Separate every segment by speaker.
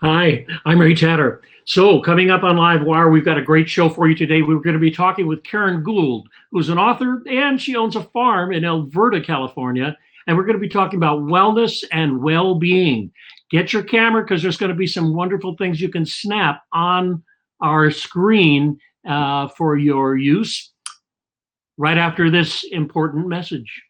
Speaker 1: Hi, I'm Ray Tatter. So, coming up on LiveWire, we've got a great show for you today. We're going to be talking with Karen Gould, who's an author and she owns a farm in Alberta, California. And we're going to be talking about wellness and well being. Get your camera because there's going to be some wonderful things you can snap on our screen for your use right after this important message.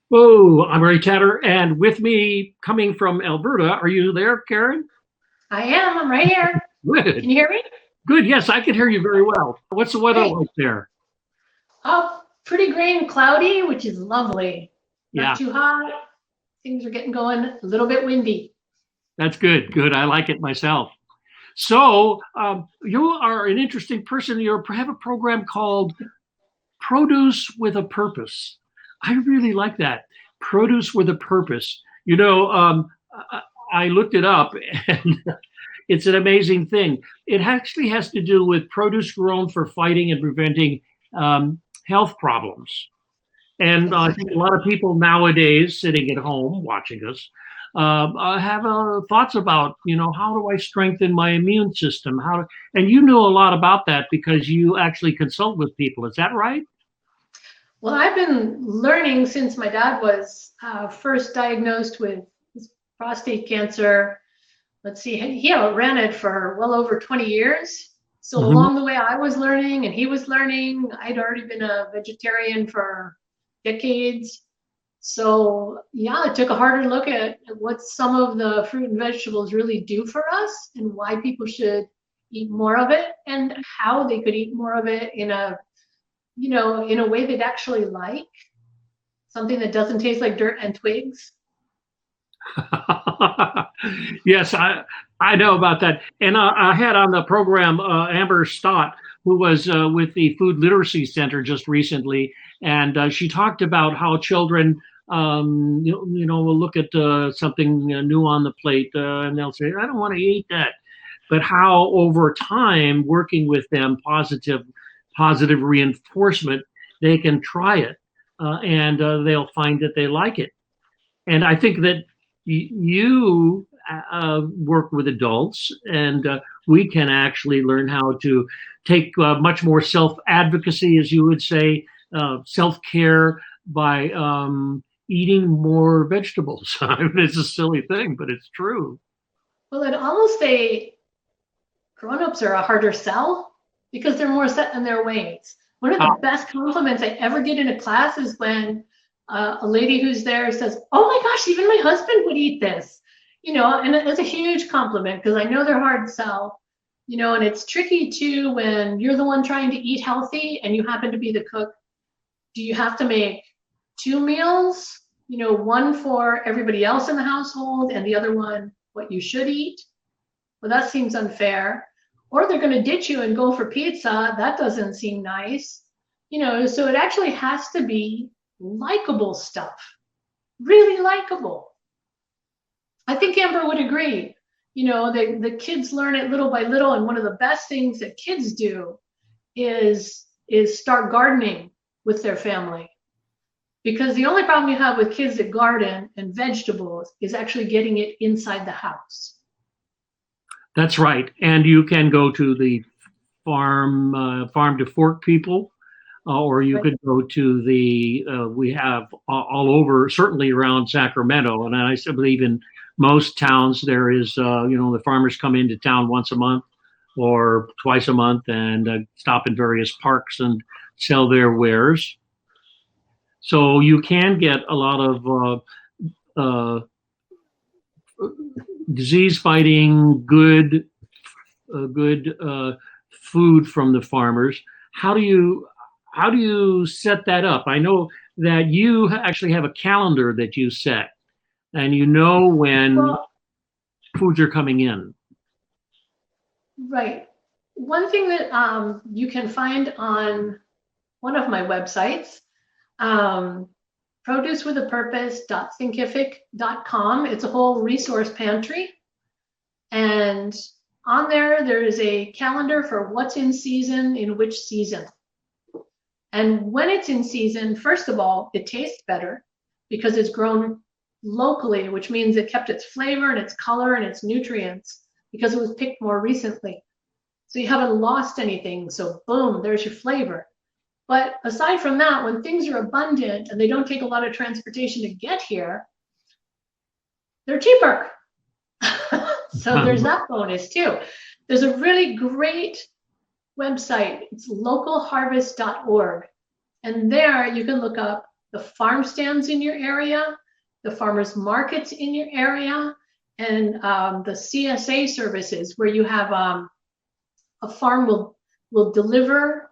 Speaker 1: Whoa, I'm Ray Tatter, and with me coming from Alberta, are you there, Karen?
Speaker 2: I am. I'm right here.
Speaker 1: Good.
Speaker 2: Can you hear me?
Speaker 1: Good. Yes, I can hear you very well. What's the weather
Speaker 2: Great.
Speaker 1: like there?
Speaker 2: Oh, pretty gray and cloudy, which is lovely.
Speaker 1: Yeah,
Speaker 2: Not too hot. Things are getting going. A little bit windy.
Speaker 1: that's good. Good. I like it myself. So, you are an interesting person. You have a program called Produce with a Purpose. I really like that. Produce with a Purpose. I looked it up and it's an amazing thing. It actually has to do with produce grown for fighting and preventing health problems. And I think a lot of people nowadays sitting at home watching us have thoughts about, how do I strengthen my immune system? And you know a lot about that because you actually consult with people. Is that right?
Speaker 2: Well, I've been learning since my dad was first diagnosed with prostate cancer. Let's see, he ran it for well over 20 years. So along the way, I was learning and he was learning. I'd already been a vegetarian for decades. So yeah, I took a harder look at what some of the fruit and vegetables really do for us and why people should eat more of it and how they could eat more of it in a way they'd actually like, something that doesn't taste like dirt and twigs.
Speaker 1: Yes, I know about that. And I had on the program Amber Stott, who was with the Food Literacy Center just recently, and she talked about how children, will look at something new on the plate and they'll say, "I don't want to eat that," but how over time, working with them, positive reinforcement, they can try it and they'll find that they like it. And I think that you work with adults, and we can actually learn how to take much more self advocacy, as you would say, self care by eating more vegetables. I mean, it's a silly thing, but it's true.
Speaker 2: Well, it almost say grown-ups are a harder sell because they're more set in their ways. One of the best compliments I ever get in a class is when a lady who's there says, "Oh my gosh, even my husband would eat this," and it's a huge compliment because I know they're hard to sell, and it's tricky too when you're the one trying to eat healthy and you happen to be the cook. Do you have to make two meals, one for everybody else in the household and the other one what you should eat? Well, that seems unfair. Or they're going to ditch you and go for pizza. That doesn't seem nice. So it actually has to be likable stuff, really likable. I think Amber would agree. The kids learn it little by little, and one of the best things that kids do is start gardening with their family. Because the only problem you have with kids that garden and vegetables is actually getting it inside the house.
Speaker 1: That's right. And you can go to the farm to fork people, or you could go to we have all over, certainly around Sacramento. And I believe in most towns there is, the farmers come into town once a month or twice a month and stop in various parks and sell their wares. So you can get a lot of disease fighting, good food from the farmers. How do you how do you set that up? I know that you actually have a calendar that you set, and you know when
Speaker 2: Well,
Speaker 1: foods are coming in.
Speaker 2: right. One thing that you can find on one of my websites, um, producewithapurpose.thinkific.com. It's a whole resource pantry. And on there, there is a calendar for what's in season in which season. And when it's in season, first of all, it tastes better because it's grown locally, which means it kept its flavor and its color and its nutrients because it was picked more recently. So you haven't lost anything. So boom, there's your flavor. But aside from that, when things are abundant and they don't take a lot of transportation to get here, they're cheaper. So there's that bonus too. There's a really great website. It's localharvest.org. And there you can look up the farm stands in your area, the farmers markets in your area, and the CSA services where you have a farm will deliver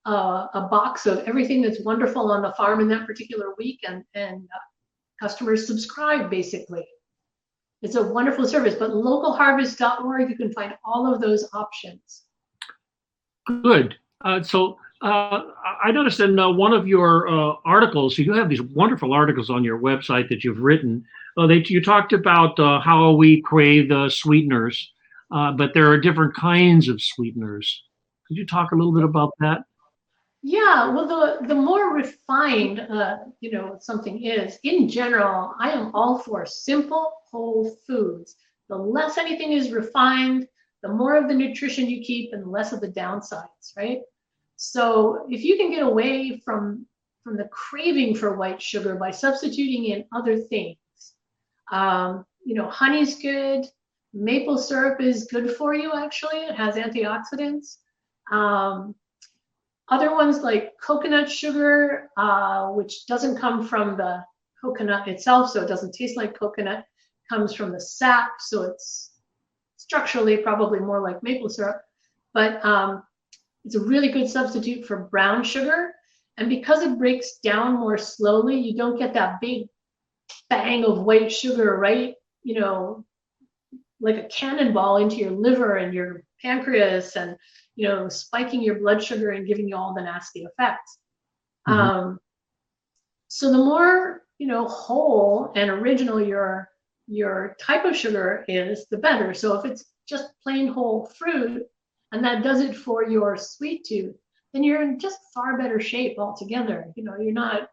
Speaker 2: a box of everything that's wonderful on the farm in that particular week, and customers subscribe basically. It's a wonderful service, but localharvest.org, you can find all of those options.
Speaker 1: Good. I noticed in one of your articles, you have these wonderful articles on your website that you've written. You talked about how we crave sweeteners, but there are different kinds of sweeteners. Could you talk a little bit about that?
Speaker 2: Yeah, well, the more refined something is, in general, I am all for simple whole foods. The less anything is refined, the more of the nutrition you keep and less of the downsides, right? So if you can get away from the craving for white sugar by substituting in other things, honey's good, maple syrup is good for you, actually. It has antioxidants. Other ones like coconut sugar, which doesn't come from the coconut itself, so it doesn't taste like coconut, comes from the sap, so it's structurally probably more like maple syrup, but it's a really good substitute for brown sugar. And because it breaks down more slowly, you don't get that big bang of white sugar, right? Like a cannonball into your liver and your pancreas and spiking your blood sugar and giving you all the nasty effects.
Speaker 1: Mm-hmm.
Speaker 2: So the more whole and original your type of sugar is, the better. So if it's just plain whole fruit and that does it for your sweet tooth, then you're in just far better shape altogether. You're not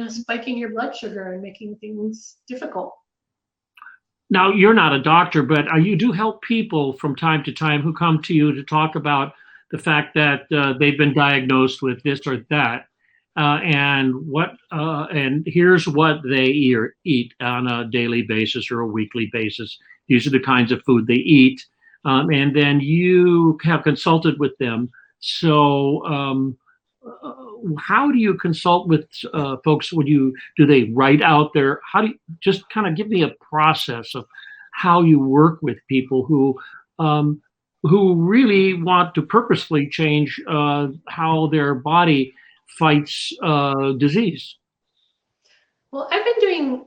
Speaker 2: spiking your blood sugar and making things difficult.
Speaker 1: Now, you're not a doctor, but you do help people from time to time who come to you to talk about the fact that they've been diagnosed with this or that, and here's what they eat on a daily basis or a weekly basis. These are the kinds of food they eat, and then you have consulted with them. So, how do you consult with folks when do they write out their, how do you just kind of give me a process of how you work with people who really want to purposefully change how their body fights disease?
Speaker 2: Well, I've been doing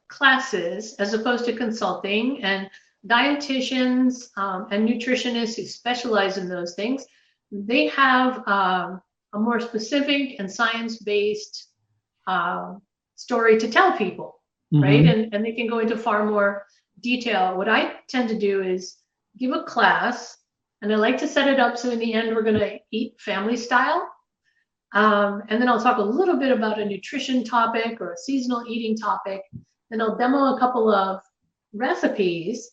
Speaker 2: classes as opposed to consulting, and dietitians and nutritionists who specialize in those things, they have a more specific and science-based story to tell people, right?
Speaker 1: Mm-hmm.
Speaker 2: And they can go into far more detail. What I tend to do is give a class, and I like to set it up so in the end we're going to eat family style. And then I'll talk a little bit about a nutrition topic or a seasonal eating topic. Then I'll demo a couple of recipes,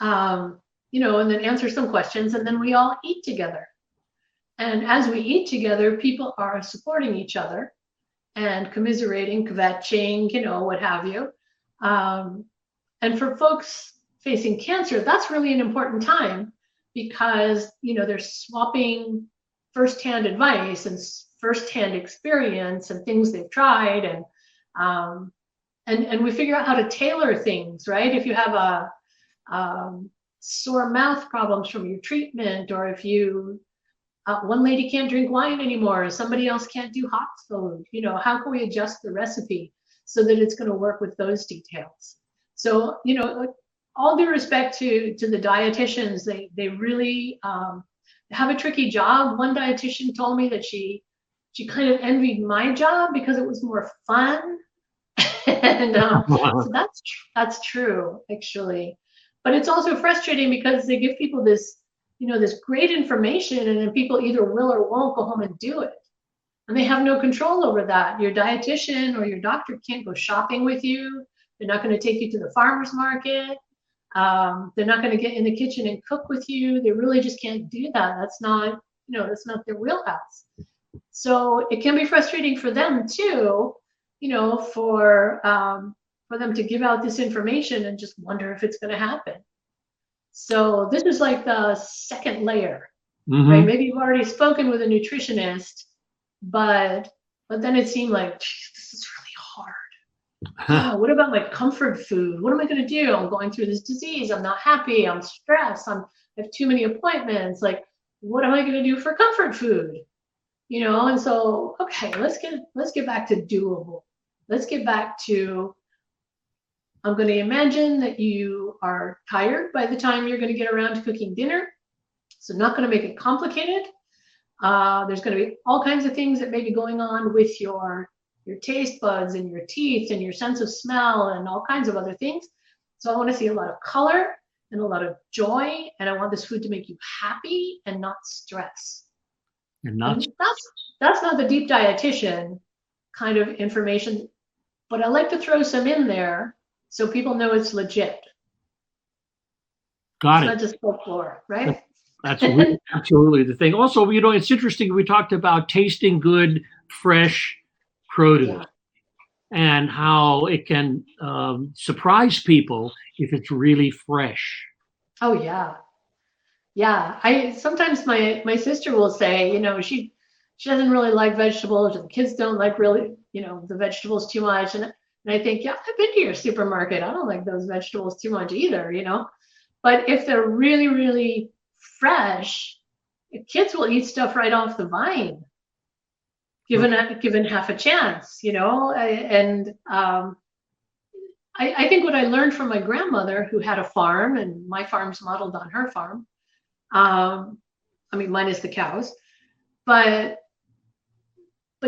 Speaker 2: and then answer some questions, and then we all eat together. And as we eat together, people are supporting each other and commiserating, kvetching, what have you. And for folks facing cancer, that's really an important time because, they're swapping firsthand advice and firsthand experience and things they've tried. And we figure out how to tailor things, right? If you have a sore mouth problems from your treatment, or if you one lady can't drink wine anymore. Somebody else can't do hot food. You know, how can we adjust the recipe so that it's going to work with those details? So, you know, all due respect to the dietitians, they really have a tricky job. One dietitian told me that she kind of envied my job because it was more fun. And so that's true, actually. But it's also frustrating because they give people this, you know, this great information, and then people either will or won't go home and do it. And they have no control over that. Your dietitian or your doctor can't go shopping with you. They're not going to take you to the farmer's market. They're not going to get in the kitchen and cook with you. They really just can't do that. That's not, you know, that's not their wheelhouse. So it can be frustrating for them too, you know, for them to give out this information and just wonder if it's going to happen. So this is like the second layer, right? Maybe you've already spoken with a nutritionist, but then it seemed like, this is really hard. Oh, what about my comfort food? What am I going to do? I'm going through this disease. I'm not happy. I'm stressed. I have too many appointments. Like, what am I going to do for comfort food? You know, and so, okay, let's get back to doable. Let's get back to, I'm going to imagine that you are tired by the time you're going to get around to cooking dinner. So not going to make it complicated. There's going to be all kinds of things that may be going on with your taste buds and your teeth and your sense of smell and all kinds of other things. So I want to see a lot of color and a lot of joy, and I want this food to make you happy and not stress. And that's not the deep dietitian kind of information, but I like to throw some in there so people know it's legit.
Speaker 1: Got it.
Speaker 2: It's not just folklore, right?
Speaker 1: That's really, absolutely the thing. Also, you know, it's interesting. We talked about tasting good, fresh produce and how it can surprise people if it's really fresh.
Speaker 2: Oh yeah. Yeah, sometimes my sister will say, you know, she doesn't really like vegetables, and the kids don't like really, you know, the vegetables too much. And I think, yeah, I've been to your supermarket. I don't like those vegetables too much either, you know. But if they're really, really fresh, the kids will eat stuff right off the vine, given half a chance, you know. I think what I learned from my grandmother, who had a farm, and my farm's modeled on her farm. I mean, minus the cows, but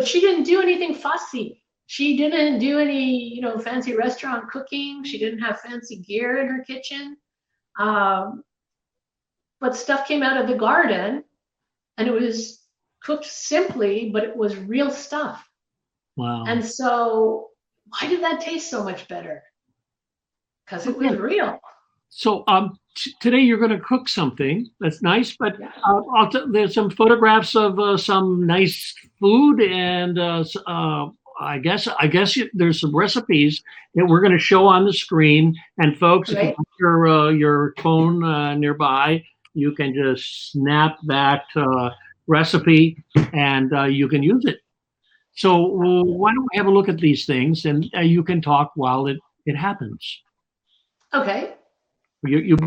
Speaker 2: she didn't do anything fussy. She didn't do any, you know, fancy restaurant cooking. She didn't have fancy gear in her kitchen. But stuff came out of the garden, and it was cooked simply, but it was real stuff.
Speaker 1: Wow.
Speaker 2: And so why did that taste so much better? Because it was real.
Speaker 1: So today you're going to cook something that's nice, but there's some photographs of some nice food, and I guess there's some recipes that we're going to show on the screen. And folks, if you have your phone nearby, you can just snap that recipe and you can use it. So why don't we have a look at these things, and you can talk while it happens.
Speaker 2: Okay.
Speaker 1: You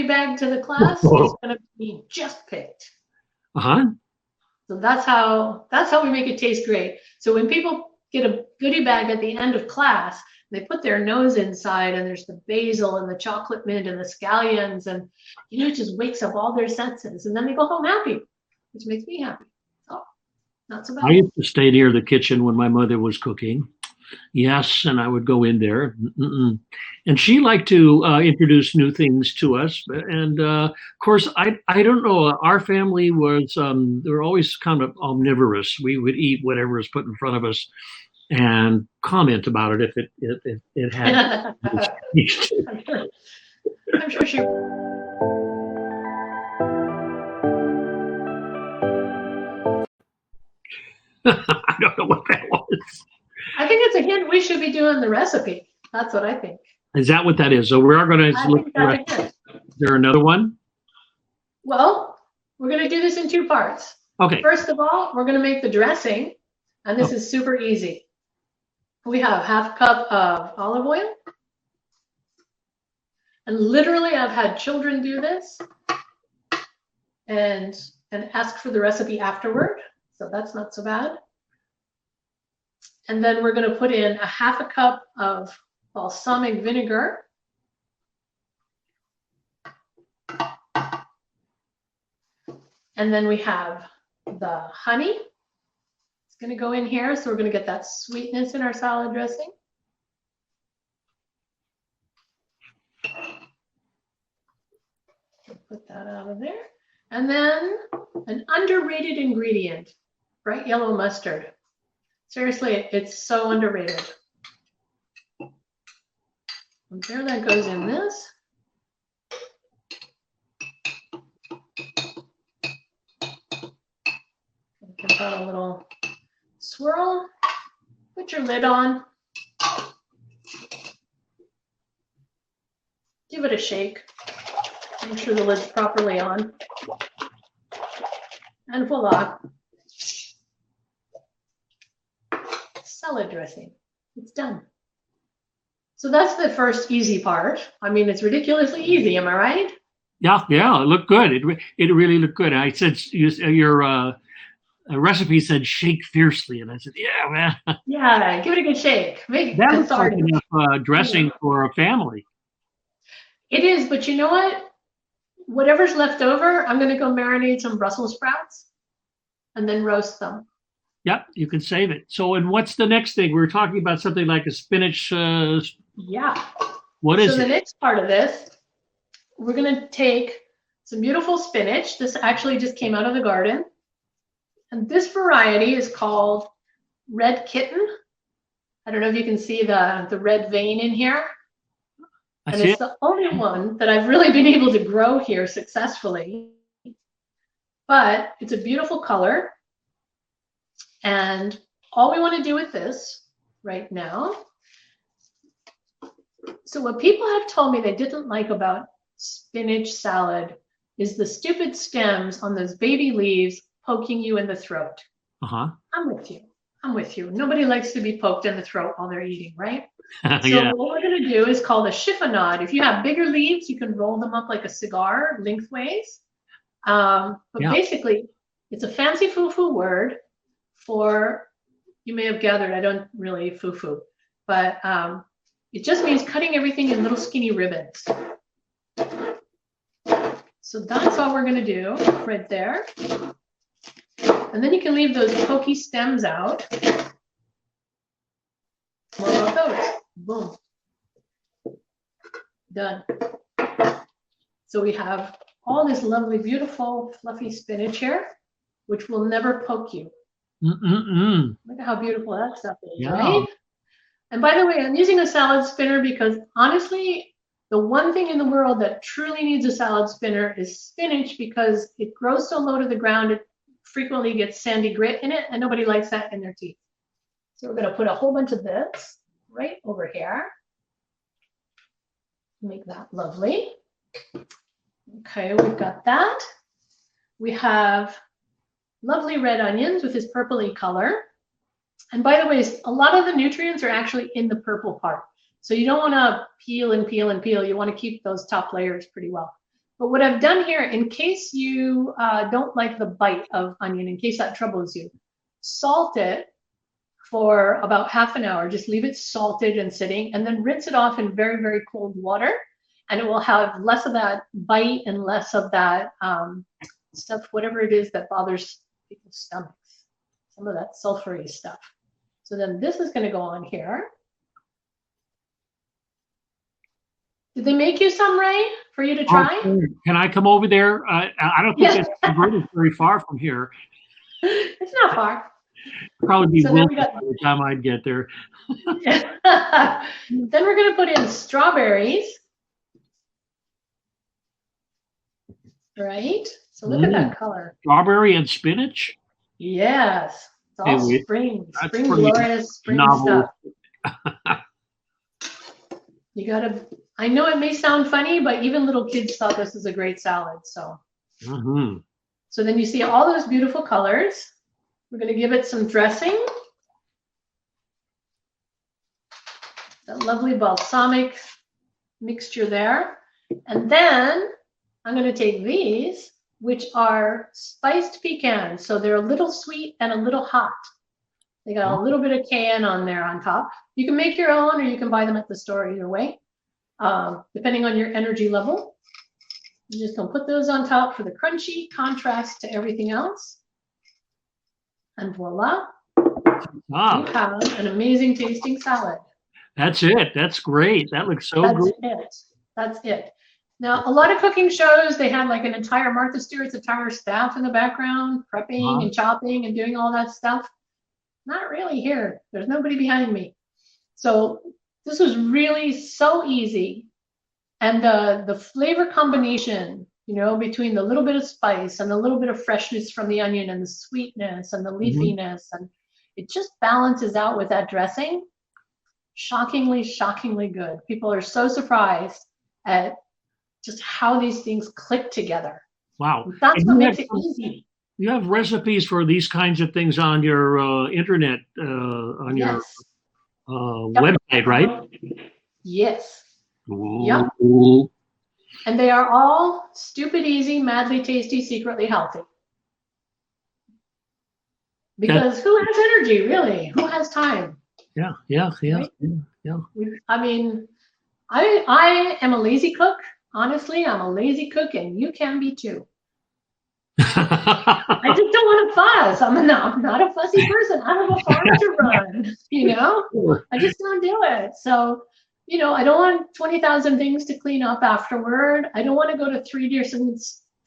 Speaker 2: bag to the class is going to be just picked. So that's how we make it taste great. So when people get a goodie bag at the end of class, they put their nose inside, and there's the basil and the chocolate mint and the scallions, and you know, it just wakes up all their senses, and then they go home happy, which makes me happy. So not so bad.
Speaker 1: I used to stay near the kitchen when my mother was cooking. Yes, and I would go in there. And she liked to introduce new things to us. And of course, I don't know, our family was, they were always kind of omnivorous. We would eat whatever was put in front of us and comment about it if it had.
Speaker 2: I'm sure she.
Speaker 1: I don't know what that was.
Speaker 2: I think it's a hint we should be doing the recipe. That's what I think.
Speaker 1: Is that what that is? So we are going to
Speaker 2: I
Speaker 1: look
Speaker 2: think
Speaker 1: for
Speaker 2: that's a hint.
Speaker 1: Is there another one?
Speaker 2: Well, we're going to do this in two parts.
Speaker 1: Okay.
Speaker 2: First of all, we're going to make the dressing, and this is super easy. We have half a cup of olive oil. And literally, I've had children do this and ask for the recipe afterward. So that's not so bad. And then we're going to put in a half a cup of balsamic vinegar. And then we have the honey. It's going to go in here. So we're going to get that sweetness in our salad dressing. Put that out of there. And then an underrated ingredient, bright yellow mustard. Seriously, it's so underrated. And there that goes in this. Give that a little swirl. Put your lid on. Give it a shake. Make sure the lid's properly on. And voila. Salad dressing. It's done. So that's the first easy part. I mean, it's ridiculously easy, am I right?
Speaker 1: Yeah, it looked good. It really looked good. I said your recipe said shake fiercely, and I said, yeah, man.
Speaker 2: Yeah, give it a good shake. Make
Speaker 1: That looks like enough dressing for a family.
Speaker 2: It is, but you know what? Whatever's left over, I'm going to go marinate some Brussels sprouts and then roast them.
Speaker 1: Yep, you can save it. So, and what's the next thing? We were talking about something like a spinach.
Speaker 2: Yeah.
Speaker 1: What is
Speaker 2: it?
Speaker 1: So
Speaker 2: the next part of this, we're going to take some beautiful spinach. This actually just came out of the garden. And this variety is called Red Kitten. I don't know if you can see the red vein in here. And it's the only one that I've really been able to grow here successfully. But it's a beautiful color. And all we want to do with this right now. So what people have told me they didn't like about spinach salad is the stupid stems on those baby leaves poking you in the throat.
Speaker 1: Uh-huh.
Speaker 2: I'm with you. I'm with you. Nobody likes to be poked in the throat while they're eating, right? So
Speaker 1: yeah.
Speaker 2: What we're going to do is called a chiffonade. If you have bigger leaves, you can roll them up like a cigar lengthways. But basically, it's a fancy foo-foo word for, you may have gathered, I don't really foo-foo, but it just means cutting everything in little skinny ribbons. So that's all we're going to do right there. And then you can leave those pokey stems out. What about those? Boom. Done. So we have all this lovely, beautiful, fluffy spinach here, which will never poke you. Look at how beautiful that stuff is, right? And by the way, I'm using a salad spinner because honestly, the one thing in the world that truly needs a salad spinner is spinach, because it grows so low to the ground, it frequently gets sandy grit in it, and nobody likes that in their teeth. So we're going to put a whole bunch of this right over here. Make that lovely. Okay, we've got that. We have lovely red onions with this purpley color. And by the way, a lot of the nutrients are actually in the purple part. So you don't want to peel and peel and peel. You want to keep those top layers pretty well. But what I've done here, in case you don't like the bite of onion, in case that troubles you, salt it for about half an hour. Just leave it salted and sitting, and then rinse it off in very, very cold water. And it will have less of that bite and less of that stuff, whatever it is that bothers people's stomachs. Some of that sulfury stuff. So then this is going to go on here. Did they make you some, Ray, for you to try?
Speaker 1: Can I come over there? I don't think it's converted very far from here.
Speaker 2: It's not far.
Speaker 1: Probably be by the time I'd get there.
Speaker 2: Then we're going to put in strawberries. Right? So look at that color.
Speaker 1: Strawberry and spinach?
Speaker 2: Yes. It's all
Speaker 1: Anyway,
Speaker 2: spring,
Speaker 1: that's
Speaker 2: spring
Speaker 1: pretty
Speaker 2: glorious, spring
Speaker 1: novel.
Speaker 2: stuff. You gotta, I know it may sound funny, but even little kids thought this is a great salad. So, so then you see all those beautiful colors. We're gonna give it some dressing. That lovely balsamic mixture there. And then I'm gonna take these, which are spiced pecans. So they're a little sweet and a little hot. They got a little bit of cayenne on there on top. You can make your own or you can buy them at the store either way, depending on your energy level. You're just gonna put those on top for the crunchy contrast to everything else. And voila, you have an amazing tasting salad.
Speaker 1: That's it. That's great. That looks so good.
Speaker 2: That's it. Now, a lot of cooking shows, they have like an entire Martha Stewart's entire staff in the background, prepping and chopping and doing all that stuff. Not really here. There's nobody behind me. So this was really so easy. And the flavor combination, you know, between the little bit of spice and the little bit of freshness from the onion and the sweetness and the leafiness, and it just balances out with that dressing. Shockingly, shockingly good. People are so surprised at just how these things click together.
Speaker 1: Wow.
Speaker 2: That's what makes it easy.
Speaker 1: You have recipes for these kinds of things on your internet, on your website, right?
Speaker 2: Yes.
Speaker 1: Ooh.
Speaker 2: Yep. And they are all stupid easy, madly tasty, secretly healthy. Because who has energy, really? Who has time?
Speaker 1: Yeah.
Speaker 2: Right? I mean, I am a lazy cook. Honestly, I'm a lazy cook, and you can be too. I just don't want to fuss. I'm not a fussy person. I have a farm to run, you know? I just don't do it. So, you know, I don't want 20,000 things to clean up afterward. I don't want to go to 3 different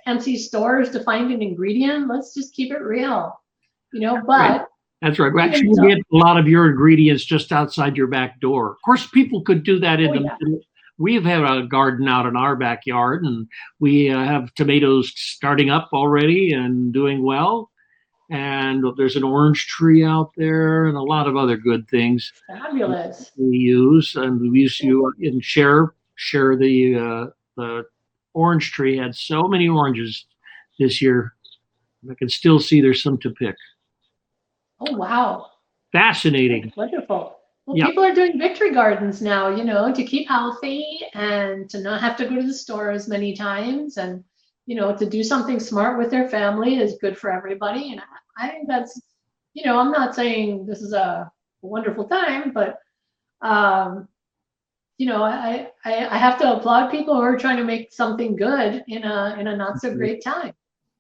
Speaker 2: fancy stores to find an ingredient. Let's just keep it real, you know, but.
Speaker 1: That's right. Actually, you get a lot of your ingredients just outside your back door. Of course, people could do that in the We've had a garden out in our backyard, and we have tomatoes starting up already and doing well. And there's an orange tree out there and a lot of other good things.
Speaker 2: Fabulous.
Speaker 1: We use, and we use you and share the orange tree had so many oranges this year. I can still see there's some to pick.
Speaker 2: Oh, wow.
Speaker 1: Fascinating.
Speaker 2: That's wonderful. Well, people are doing victory gardens now, you know, to keep healthy and to not have to go to the store as many times, and, you know, to do something smart with their family is good for everybody. And I think that's, you know, I'm not saying this is a wonderful time, but, you know, I have to applaud people who are trying to make something good in a not so great time.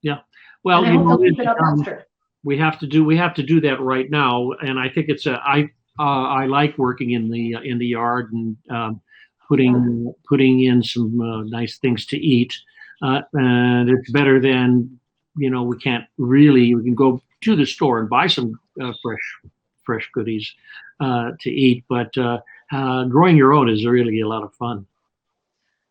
Speaker 1: Yeah. Well,
Speaker 2: and I hope they'll keep it up after.
Speaker 1: We have to do that right now, and I think it's I like working in the yard and putting in some nice things to eat, and it's better than, you know, we can go to the store and buy some fresh goodies to eat, but growing your own is really a lot of fun.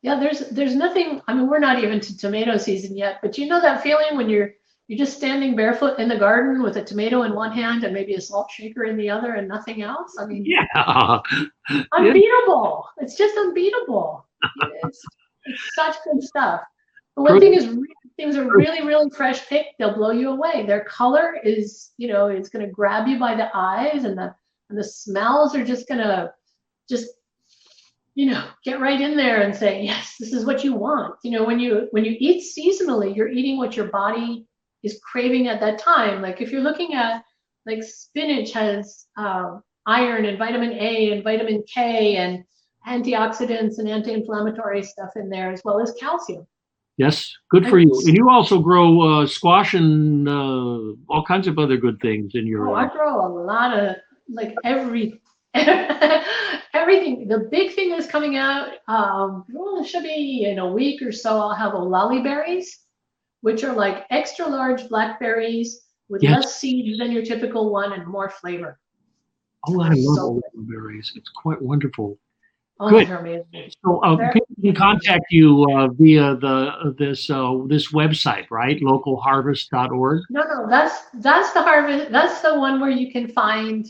Speaker 2: Yeah, there's nothing. I mean, we're not even to tomato season yet, but you know that feeling when you're just standing barefoot in the garden with a tomato in one hand and maybe a salt shaker in the other and nothing else? I mean, unbeatable. It's just unbeatable. It's such good stuff. The one thing is, things are really, really fresh picked. They'll blow you away. Their color is, you know, it's going to grab you by the eyes, and the smells are just going to you know, get right in there and say, yes, this is what you want. You know, when you eat seasonally, you're eating what your body is craving at that time. Like if you're looking at, like, spinach has iron and vitamin A and vitamin K and antioxidants and anti-inflammatory stuff in there, as well as calcium.
Speaker 1: Yes, good for you. And you also grow squash and all kinds of other good things in your.
Speaker 2: Oh, I grow a lot of, like, everything. The big thing that's coming out, well, it should be in a week or so, I'll have olali berries, which are like extra large blackberries with less seeds than your typical one and more flavor.
Speaker 1: Oh, I love olali berries. It's quite wonderful.
Speaker 2: Oh,
Speaker 1: Good.
Speaker 2: they're amazing.
Speaker 1: So
Speaker 2: They're
Speaker 1: people can contact you via this website, right? Localharvest.org.
Speaker 2: No, that's the harvest. That's the one where you can find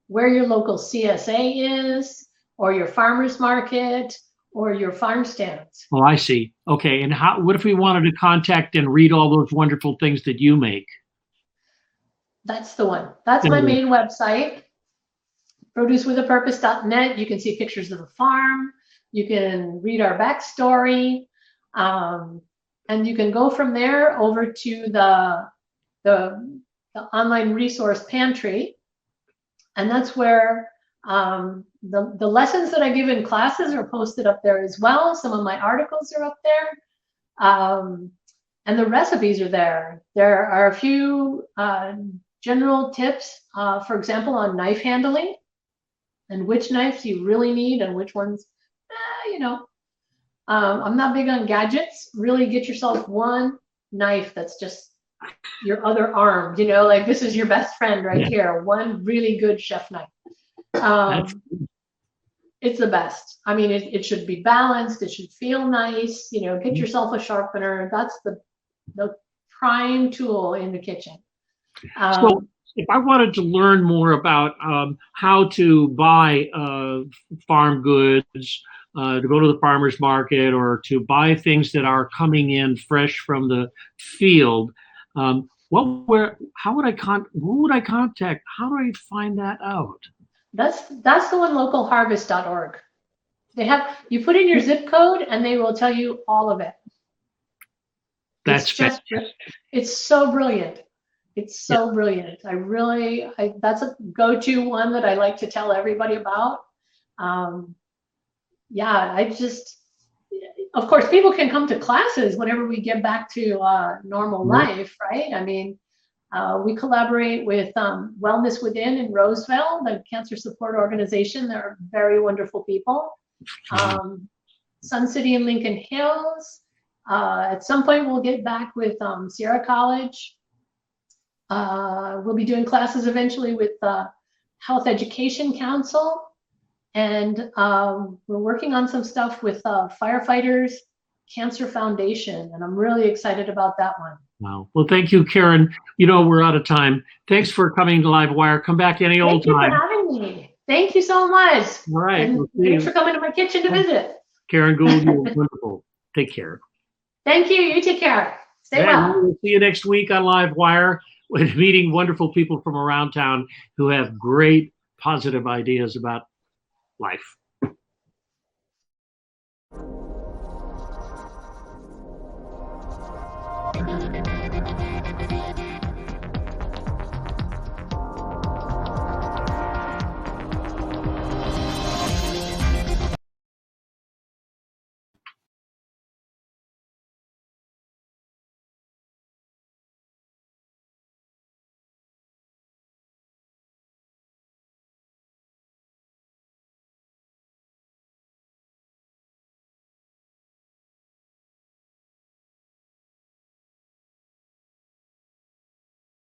Speaker 2: where your local CSA is, or your farmers market, or your farm stands.
Speaker 1: Oh, I see. Okay. And what if we wanted to contact and read all those wonderful things that you make?
Speaker 2: That's the one. That's my main website, producewithapurpose.net. You can see pictures of the farm. You can read our backstory. And you can go from there over to the online resource pantry. And that's where the lessons that I give in classes are posted up there as well. Some of my articles are up there. And the recipes are there. There are a few general tips, for example, on knife handling and which knives you really need and which ones, I'm not big on gadgets. Really get yourself one knife that's just your other arm, like this is your best friend right here. One really good chef knife. It's the best. I mean, it should be balanced. It should feel nice. Get yourself a sharpener. That's the prime tool in the kitchen.
Speaker 1: So if I wanted to learn more about how to buy farm goods, to go to the farmer's market, or to buy things that are coming in fresh from the field, how would who would I contact? How do I find that out?
Speaker 2: That's the one, localharvest.org. You put in your zip code and they will tell you all of it. It's so brilliant. It's so brilliant. That's a go-to one that I like to tell everybody about. Of course, people can come to classes whenever we get back to normal life, right? I mean, we collaborate with Wellness Within in Roseville, the cancer support organization. They're very wonderful people. Sun City and Lincoln Hills. At some point, we'll get back with Sierra College. We'll be doing classes eventually with Health Education Council. And we're working on some stuff with Firefighters Cancer Foundation. And I'm really excited about that one.
Speaker 1: Wow. Well, thank you, Karen. We're out of time. Thanks for coming to LiveWire. Come back any old time.
Speaker 2: Thank you for having me. Thank you so much.
Speaker 1: All right.
Speaker 2: And thanks for coming to my kitchen to visit.
Speaker 1: Karen Gould, you're wonderful. Take care.
Speaker 2: Thank you. You take care. Stay well.
Speaker 1: We'll see you next week on LiveWire with meeting wonderful people from around town who have great positive ideas about life.